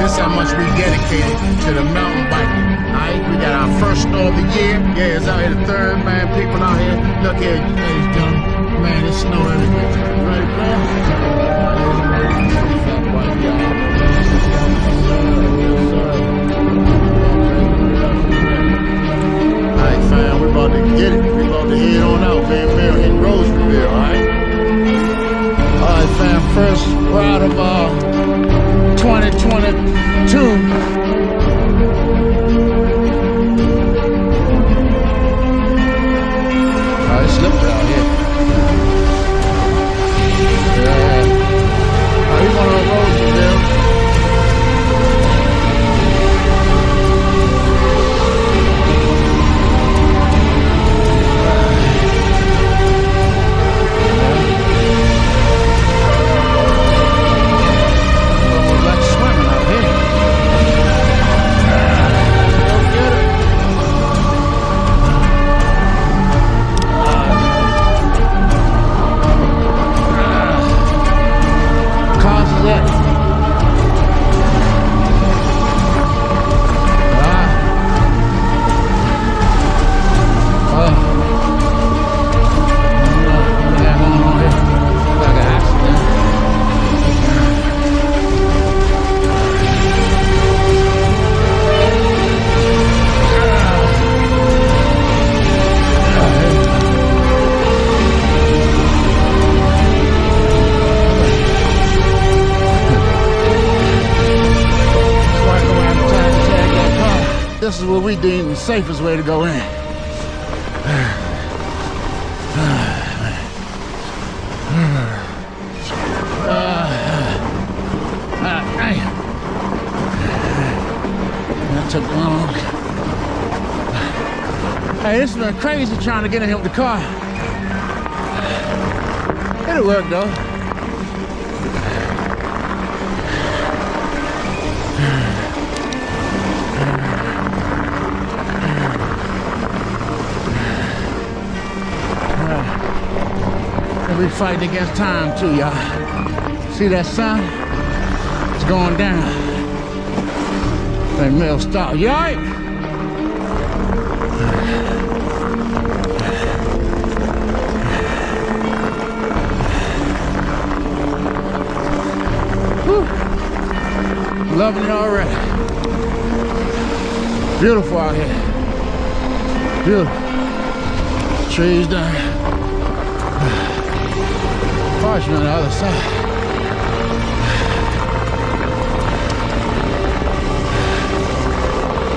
This is how much we dedicated to the mountain biking. Alright, we got our first snow of the year. Yeah, it's out here the third, man. People out here. Look here, ladies and gentlemen. Man, it's snow everywhere. Right, man? FatBike, y'all. Alright, fam, we about to get it. We about to head on out, man. We're in Roseville, alright? Alright, fam, first ride of 2022. Alright, it's slippery out here. Yeah. Alright, we going on Roseville. This is what we deem the safest way to go in. That took long. Hey, this has been crazy trying to get in here with the car. It'll work though. We fighting against time too, y'all. See that sun? It's going down. That mill stop. You all right? Whew. Loving it already. Beautiful out here. Beautiful. Trees down. Cars on the other side.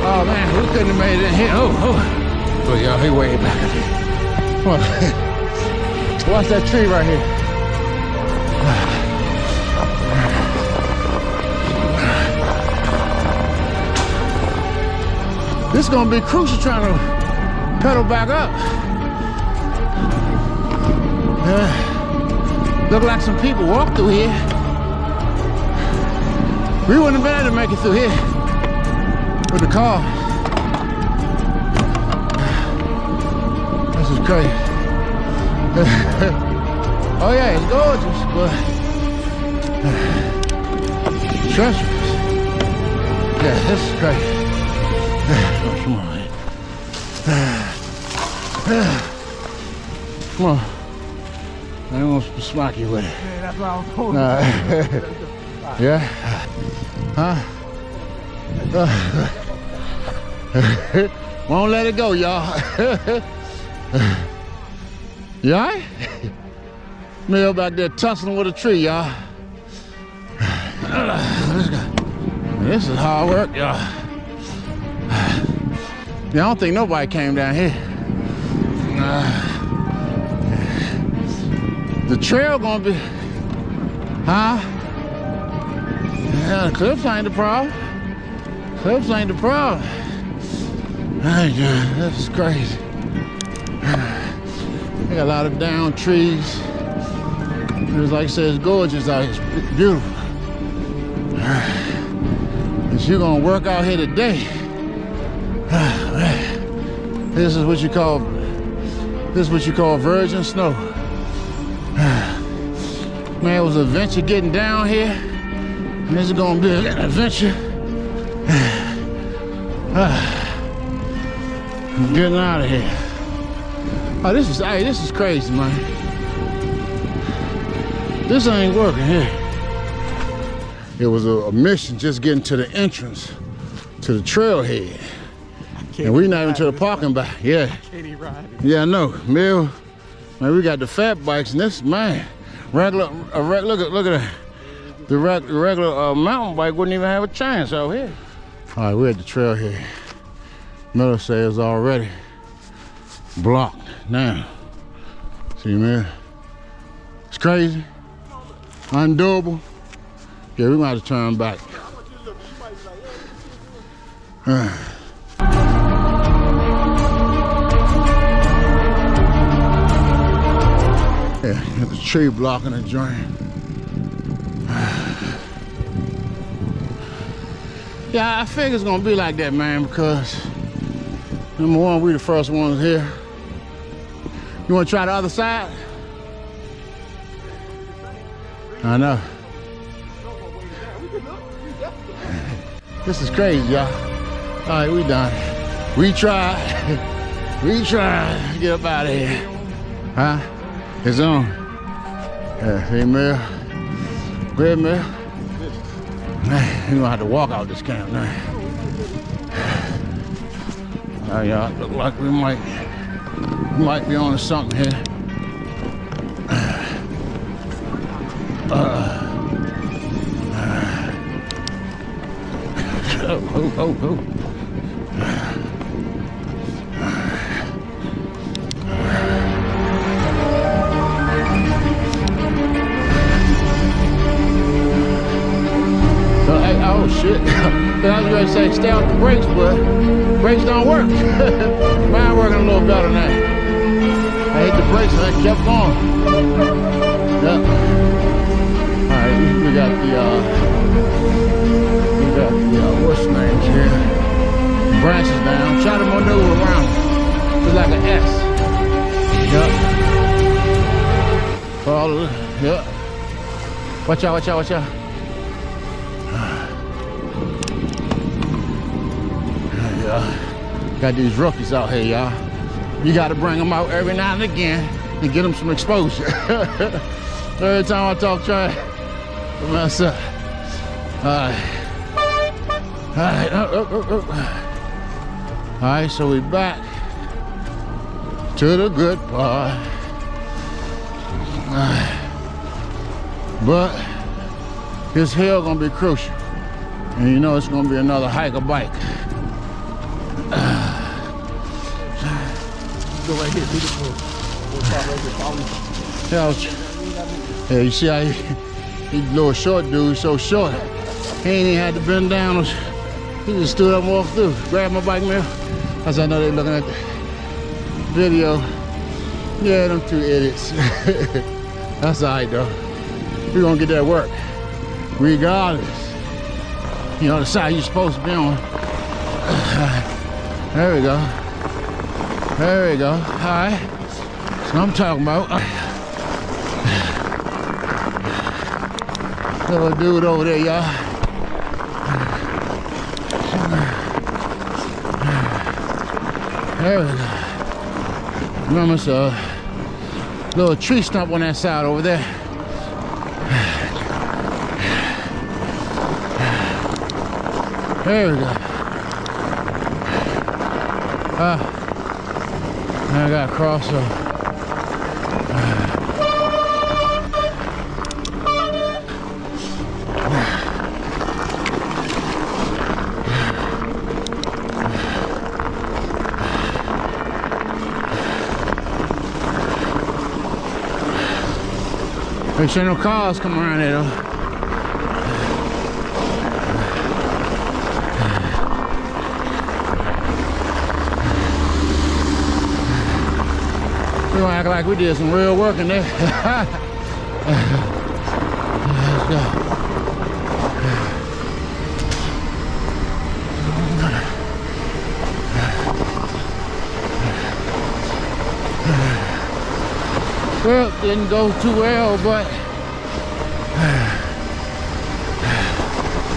Oh man, we couldn't have made it in here. Oh. Look, y'all, he way back up here. Come on. Watch that tree right here. This is gonna be crucial trying to pedal back up. Look like some people walk through here. We wouldn't have been able to make it through here with the car. This is crazy. Oh yeah, it's gorgeous, but treacherous. Yeah, this is crazy. Come on, man. Come on. I don't want to smack you with it. Yeah, that's what I was holding. Yeah? Huh? Won't let it go, y'all. You all right? Mill back there tussling with a tree, y'all. This is hard work, y'all. Yeah, I don't think nobody came down here. The trail gonna be, huh? Yeah, the cliffs ain't the problem. Cliffs ain't the problem. Oh, God, this is crazy. They got a lot of down trees. It's like I said, it's gorgeous out here. It's beautiful. If you're gonna work out here today, this is what you call virgin snow. Man, it was an adventure getting down here, and this is gonna be an adventure I'm getting out of here. Oh, this is crazy, man. This ain't working here. It was a mission just getting to the entrance to the trailhead. And we not even to the parking lot. Yeah. Yeah, I know. Mill, man, we got the fat bikes and this, man, look at that. The regular mountain bike wouldn't even have a chance out here. All right, we're at the trailhead. Miller says already blocked now. See, man, it's crazy, undoable. Yeah, we might have to turn back. Yeah, got the tree blocking the joint. Yeah, I figure it's gonna be like that, man, because number one, we the first ones here. You wanna try the other side? I know. This is crazy, y'all. All right, we done. We tried. We tried to get up out of here. Huh? It's on. Yeah, hey, Mel. Go ahead, Mel. Man, you're gonna have to walk out this camp now. Now, y'all, look like we might be on to something here. Oh. Oh shit. I was going to say stay off the brakes, but brakes don't work. Mine working a little better now. I hit the brakes and I kept going. Yep. Alright, we got the what's the names here? Branches down. Try to maneuver around. It's like an S. Yep. Follow it. Yep. Watch out. Got these rookies out here, y'all. You got to bring them out every now and again and get them some exposure. Every time I talk trash for myself. All right, so we back to the good part. But this hill gonna be crucial. And you know it's gonna be another hiker bike. Go right here, yeah, you see how he little short dude, so short. He ain't even had to bend down. He just stood up and walked through. Grabbed my bike, man. As I know they looking at the video. Yeah, them two idiots. That's all right, though. We're gonna get that work, regardless. You know, the side you're supposed to be on. There we go. There we go. All right. That's what I'm talking about. Little dude over there, y'all. There we go. Remember, it's a little tree stump on that side over there. There we go. Now I got to cross over. Make sure no cars come around here though. We're gonna act like we did some real work in there. Let's go. Well, didn't go too well, but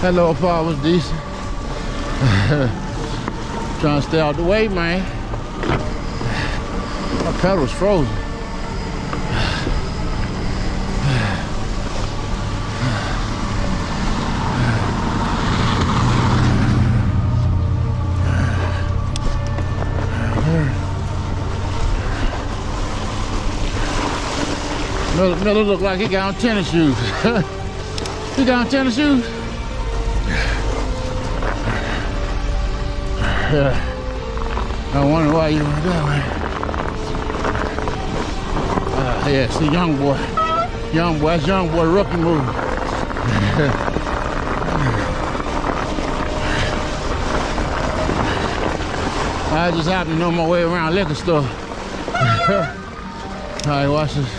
that little part was decent. Trying to stay out the way, man. My pedal's frozen. Miller look like he got on tennis shoes. He got on tennis shoes? I wonder why you went that way. Yeah, see, young boy, that's young boy rookie move. I just happen to know my way around liquor store. All right, watch this.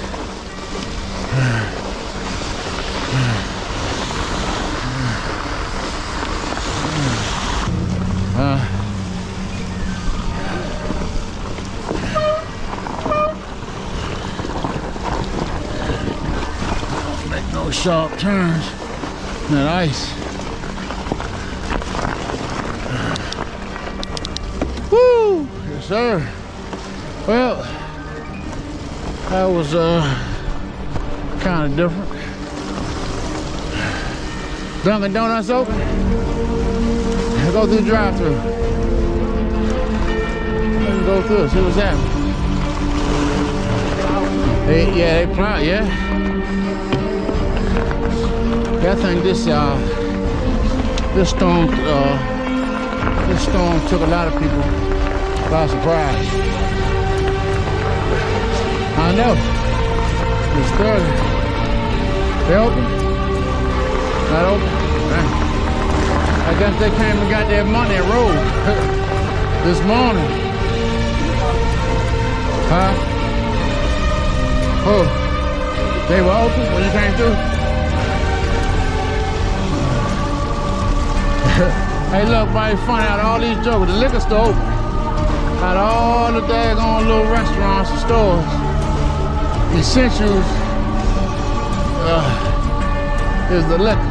Make no sharp turns in that ice. Woo! Yes, sir. Well, that was kind of different. Dunkin' Donuts open. Go through the drive-thru. Let's go through. See what's happening. They plow. Yeah. I think this storm took a lot of people by surprise. I know. It's Thursday. They open? Not open? Dang. I guess they came and got their money and rolled this morning. Huh? Oh, they were open when you came through? Hey, look, buddy, funny, out of all these jokers, the liquor store open. Out of all the daggone little restaurants and stores, essentials is the liquor.